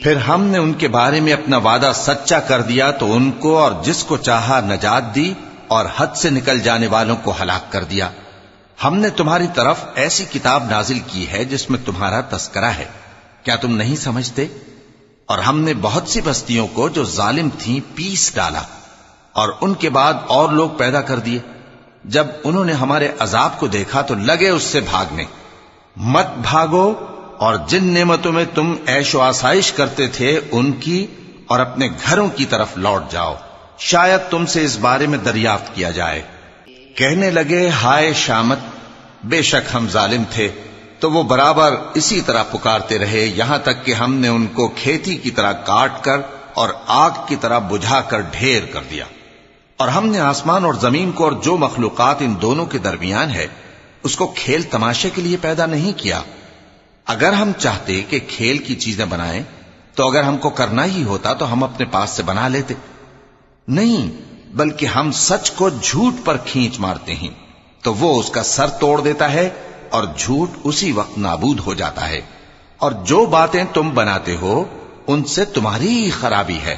پھر ہم نے ان کے بارے میں اپنا وعدہ سچا کر دیا تو ان کو اور جس کو چاہا نجات دی اور حد سے نکل جانے والوں کو ہلاک کر دیا۔ ہم نے تمہاری طرف ایسی کتاب نازل کی ہے جس میں تمہارا تذکرہ ہے، کیا تم نہیں سمجھتے؟ اور ہم نے بہت سی بستیوں کو جو ظالم تھیں پیس ڈالا، اور ان کے بعد اور لوگ پیدا کر دیے۔ جب انہوں نے ہمارے عذاب کو دیکھا تو لگے اس سے بھاگنے۔ مت بھاگو، اور جن نعمتوں میں تم عیش و آسائش کرتے تھے ان کی اور اپنے گھروں کی طرف لوٹ جاؤ، شاید تم سے اس بارے میں دریافت کیا جائے۔ کہنے لگے ہائے شامت، بے شک ہم ظالم تھے، تو وہ برابر اسی طرح پکارتے رہے یہاں تک کہ ہم نے ان کو کھیتی کی طرح کاٹ کر اور آگ کی طرح بجھا کر ڈھیر کر دیا۔ اور ہم نے آسمان اور زمین کو اور جو مخلوقات ان دونوں کے درمیان ہے اس کو کھیل تماشے کے لیے پیدا نہیں کیا۔ اگر ہم چاہتے کہ کھیل کی چیزیں بنائیں تو اگر ہم کو کرنا ہی ہوتا تو ہم اپنے پاس سے بنا لیتے، نہیں بلکہ ہم سچ کو جھوٹ پر کھینچ مارتے ہیں تو وہ اس کا سر توڑ دیتا ہے اور جھوٹ اسی وقت نابود ہو جاتا ہے، اور جو باتیں تم بناتے ہو ان سے تمہاری ہی خرابی ہے۔